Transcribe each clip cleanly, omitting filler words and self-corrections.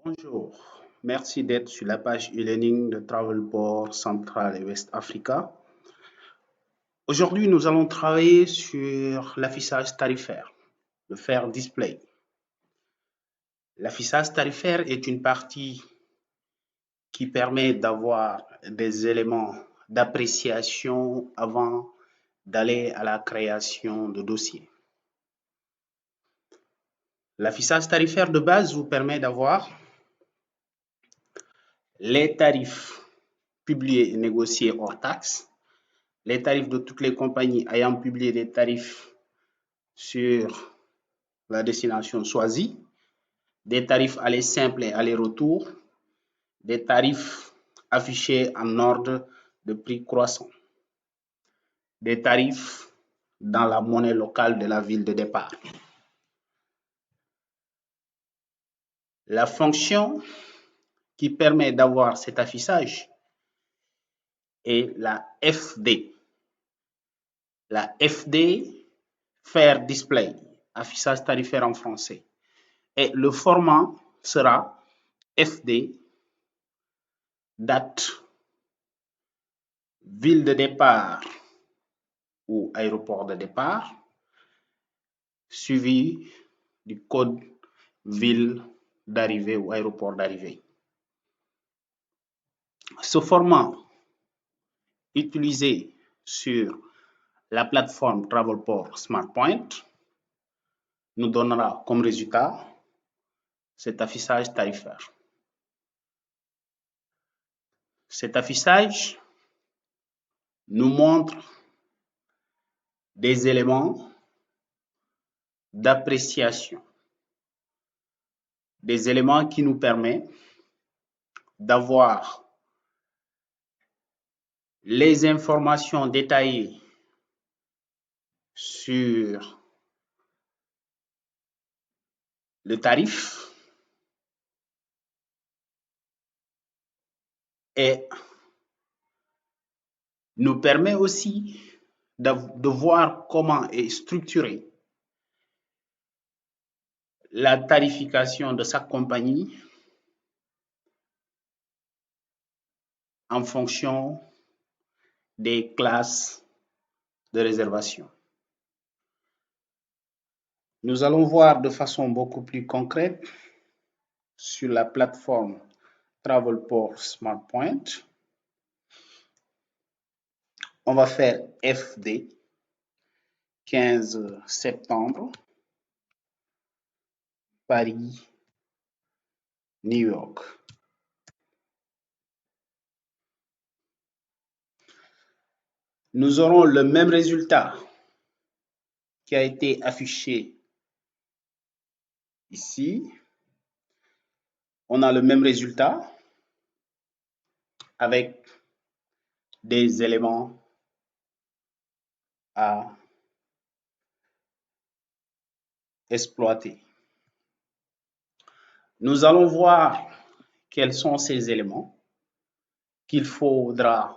Bonjour, merci d'être sur la page e-learning de Travelport Central et West Africa. Aujourd'hui, nous allons travailler sur l'affichage tarifaire, le Fair Display. L'affichage tarifaire est une partie qui permet d'avoir des éléments d'appréciation avant d'aller à la création de dossiers. L'affichage tarifaire de base vous permet d'avoir les tarifs publiés et négociés hors taxes, les tarifs de toutes les compagnies ayant publié des tarifs sur la destination choisie, des tarifs aller simple et aller-retour, des tarifs affichés en ordre de prix croissant, des tarifs dans la monnaie locale de la ville de départ. La fonction qui permet d'avoir cet affichage est la FD. La FD, Fair Display, affichage tarifaire en français. Et le format sera FD, date, ville de départ ou aéroport de départ, suivi du code ville d'arrivée ou aéroport d'arrivée. Ce format utilisé sur la plateforme Travelport SmartPoint nous donnera comme résultat cet affichage tarifaire. Cet affichage nous montre des éléments d'appréciation, des éléments qui nous permettent d'avoir les informations détaillées sur le tarif et nous permet aussi de voir comment est structurée la tarification de chaque compagnie en fonction des classes de réservation. Nous allons voir de façon beaucoup plus concrète sur la plateforme Travelport SmartPoint. On va faire FD 15 septembre, Paris, New York. Nous aurons le même résultat qui a été affiché ici. On a le même résultat avec des éléments à exploiter. Nous allons voir quels sont ces éléments qu'il faudra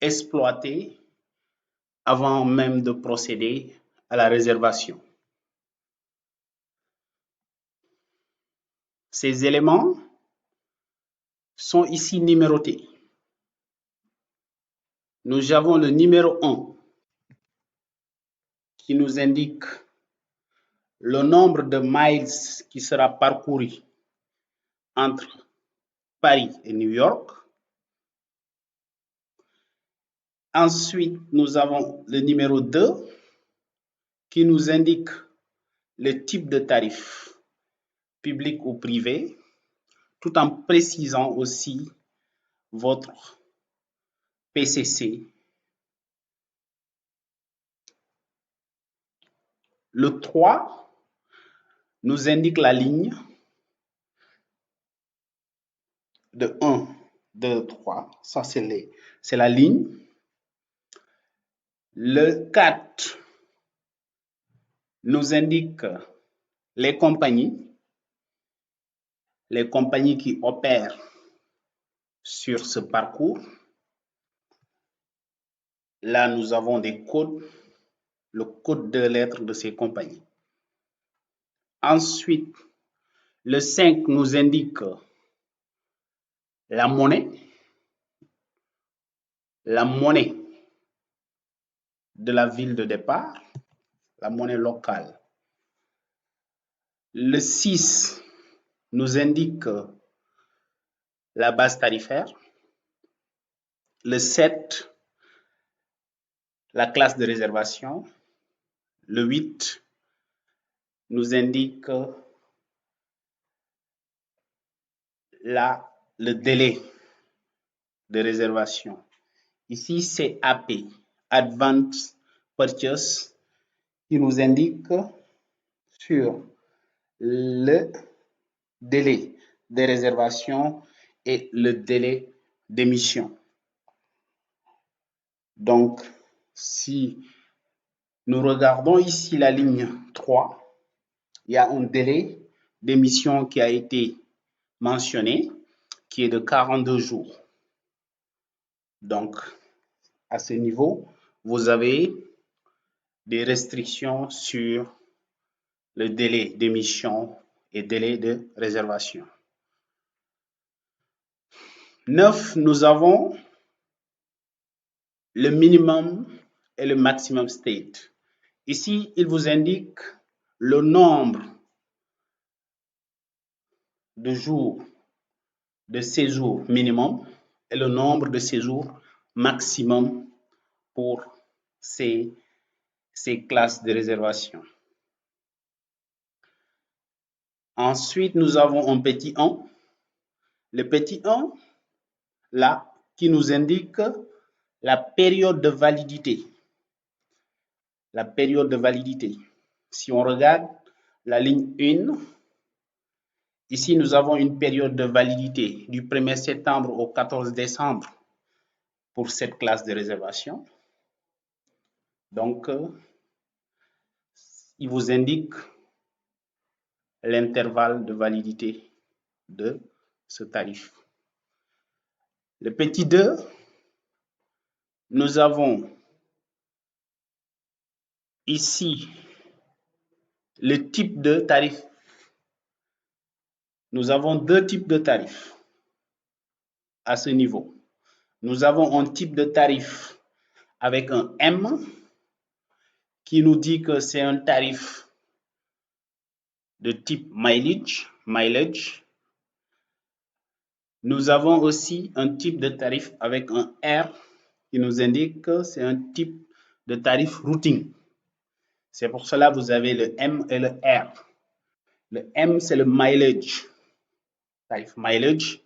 exploiter avant même de procéder à la réservation. Ces éléments sont ici numérotés. Nous avons le numéro 1 qui nous indique le nombre de miles qui sera parcouru entre Paris et New York. Ensuite, nous avons le numéro 2 qui nous indique le type de tarif, public ou privé, tout en précisant aussi votre PCC. Le 3 nous indique la ligne de 1, 2, 3. Ça, c'est la ligne. Le 4 nous indique les compagnies qui opèrent sur ce parcours. Là, nous avons des codes, le code de lettres de ces compagnies. Ensuite, le 5 nous indique la monnaie de la ville de départ, la monnaie locale. Le 6 nous indique la base tarifaire. Le 7, la classe de réservation. Le 8 nous indique le délai de réservation. Ici, c'est AP, Advance Purchase, qui nous indique sur le délai de réservation et le délai d'émission. Donc, si nous regardons ici la ligne 3, il y a un délai d'émission qui a été mentionné, qui est de 42 jours. Donc, à ce niveau, vous avez des restrictions sur le délai d'émission et délai de réservation. 9, nous avons le minimum et le maximum state. Ici, il vous indique le nombre de jours de séjour minimum et le nombre de séjours maximum pour ces classes de réservation. Ensuite, nous avons un petit 1. Le petit 1, là, qui nous indique la période de validité. La période de validité. Si on regarde la ligne 1, ici, nous avons une période de validité du 1er septembre au 14 décembre pour cette classe de réservation. Donc, il vous indique l'intervalle de validité de ce tarif. Le petit 2, nous avons ici le type de tarif. Nous avons deux types de tarifs à ce niveau. Nous avons un type de tarif avec un M qui nous dit que c'est un tarif de type mileage. Nous avons aussi un type de tarif avec un R qui nous indique que c'est un type de tarif routing. C'est pour cela que vous avez le M et le R. Le M, c'est le mileage, tarif mileage.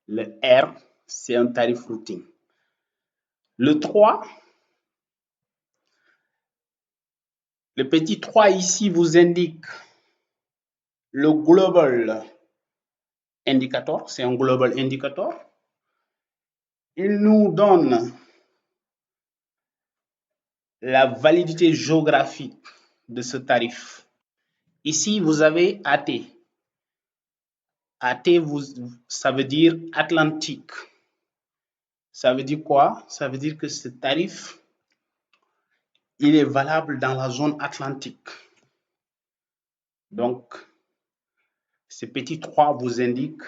Le R, c'est un tarif routing. Le 3, le petit 3 ici vous indique le global indicator, c'est un global indicator. Il nous donne la validité géographique de ce tarif. Ici, vous avez AT. AT, ça veut dire Atlantique. Ça veut dire quoi? Ça veut dire que ce tarif, il est valable dans la zone atlantique. Donc, ce petit 3 vous indique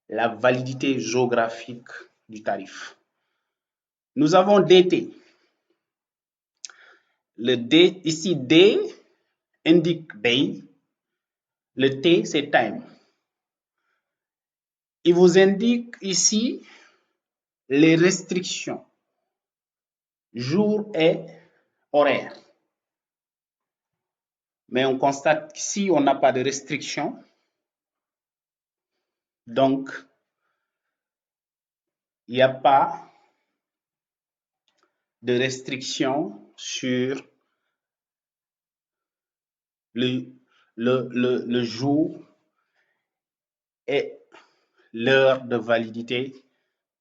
la validité géographique du tarif. Nous avons DT. Le D, ici D indique day. Le T, c'est time. Il vous indique ici les restrictions, jour et horaire. Mais on constate qu'ici, on n'a pas de restriction. Donc, il n'y a pas de restriction sur le jour et l'heure de validité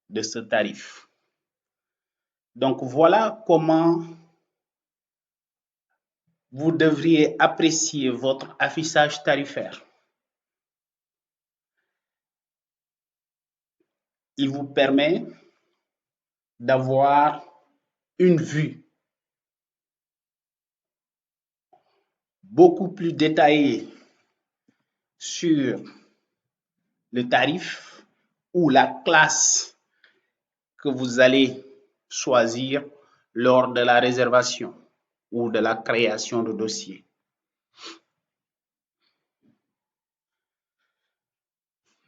de ce tarif. Donc, voilà comment vous devriez apprécier votre affichage tarifaire. Il vous permet d'avoir une vue beaucoup plus détaillée sur le tarif ou la classe que vous allez choisir lors de la réservation ou de la création de dossier.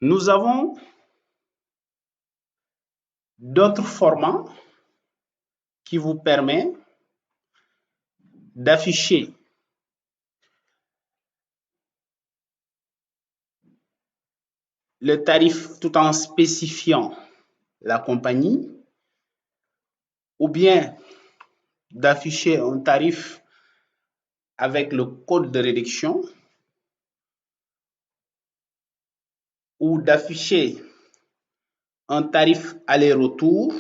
Nous avons d'autres formats qui vous permettent d'afficher le tarif tout en spécifiant la compagnie, ou bien d'afficher un tarif avec le code de réduction, ou d'afficher un tarif aller-retour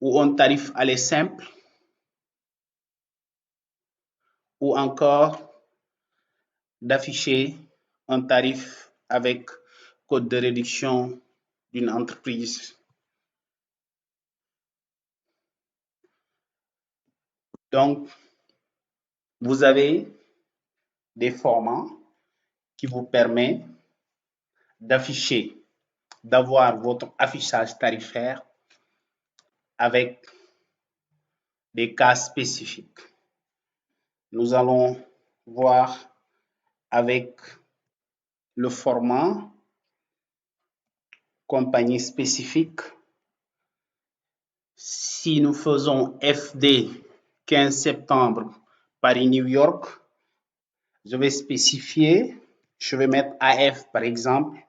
ou un tarif aller simple, ou encore d'afficher un tarif avec code de réduction d'une entreprise. Donc, vous avez des formats qui vous permettent d'afficher, d'avoir votre affichage tarifaire avec des cas spécifiques. Nous allons voir avec le format compagnie spécifique. Si nous faisons FD 15 septembre Paris-New York, je vais spécifier, je vais mettre AF par exemple.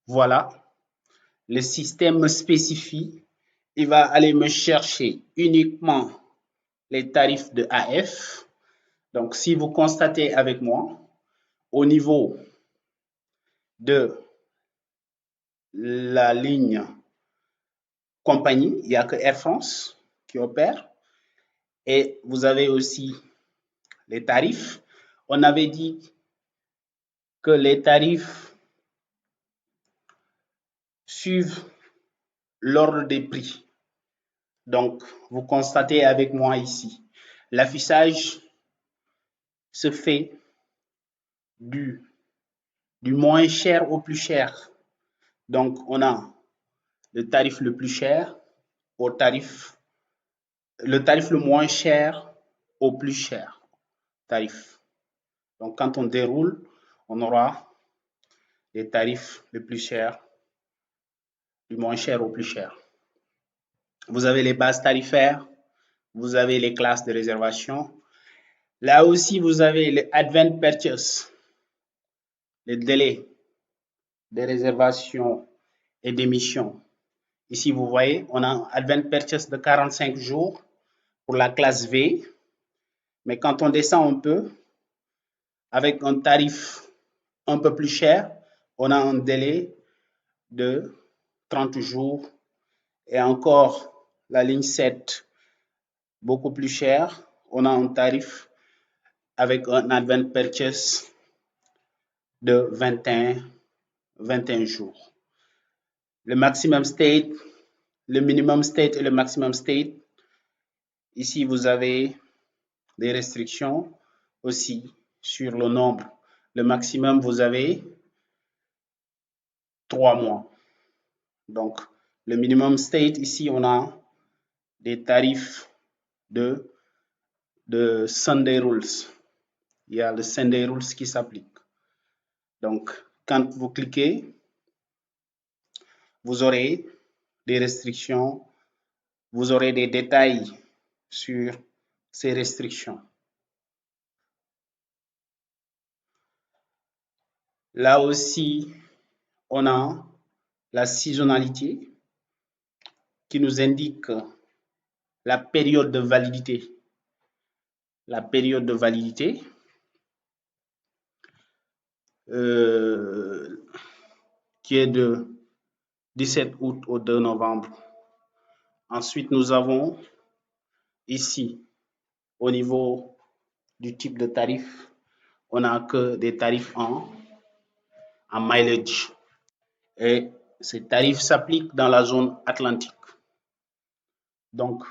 Voilà, le système me spécifie, il va aller me chercher uniquement les tarifs de AF. Donc, si vous constatez avec moi, au niveau de la ligne compagnie, il n'y a que Air France qui opère. Et vous avez aussi les tarifs. On avait dit que les tarifs suivent l'ordre des prix. Donc, vous constatez avec moi ici, l'affichage se fait du moins cher au plus cher. Donc, on a le tarif le plus cher au tarif, le tarif le moins cher au plus cher tarif. Donc, quand on déroule, on aura les tarifs les plus chers, du moins cher au plus cher. Vous avez les bases tarifaires, vous avez les classes de réservation. Là aussi, vous avez les advance purchase, les délais de réservation et d'émission. Ici, vous voyez, on a un advance purchase de 45 jours pour la classe V. Mais quand on descend un peu, avec un tarif un peu plus cher, on a un délai de 30 jours. Et encore, la ligne 7, beaucoup plus cher, on a un tarif avec un advance purchase de 21 jours. Le maximum state, le minimum state et le maximum state. Ici, vous avez des restrictions aussi sur le nombre. Le maximum, vous avez 3 mois. Donc, le minimum state, ici, on a des tarifs de Sunday Rules. Il y a le Sunday Rules qui s'applique. Donc, quand vous cliquez, vous aurez des restrictions, vous aurez des détails sur ces restrictions. Là aussi, on a la saisonnalité qui nous indique la période de validité. La période de validité qui est de 17 août au 2 novembre. Ensuite, nous avons ici, au niveau du type de tarif, on n'a que des tarifs en mileage. Et ces tarifs s'appliquent dans la zone atlantique. Donc,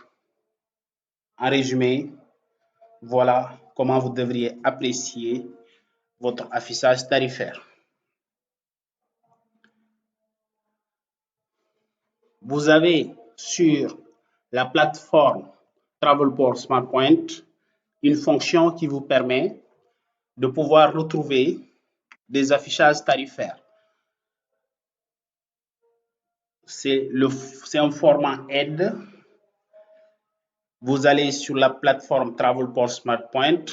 En résumé, voilà comment vous devriez apprécier votre affichage tarifaire. Vous avez sur la plateforme Travelport SmartPoint une fonction qui vous permet de pouvoir retrouver des affichages tarifaires. C'est un format aide. Vous allez sur la plateforme Travelport SmartPoint,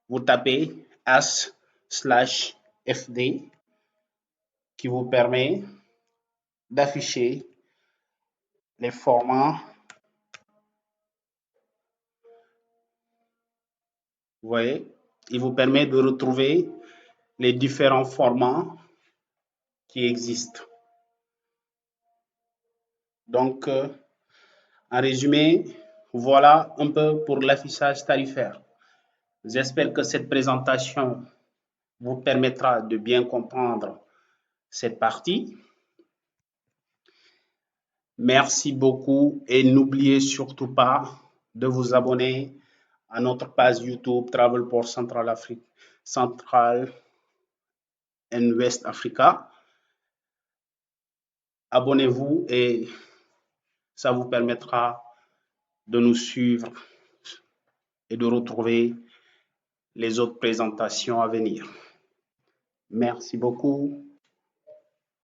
vous tapez H/FD qui vous permet d'afficher les formats. Vous voyez, il vous permet de retrouver les différents formats qui existent. Donc, en résumé, voilà un peu pour l'affichage tarifaire. J'espère que cette présentation vous permettra de bien comprendre cette partie. Merci beaucoup et n'oubliez surtout pas de vous abonner à notre page YouTube Travelport Central and West Africa. Abonnez-vous et ça vous permettra de nous suivre et de retrouver les autres présentations à venir. Merci beaucoup.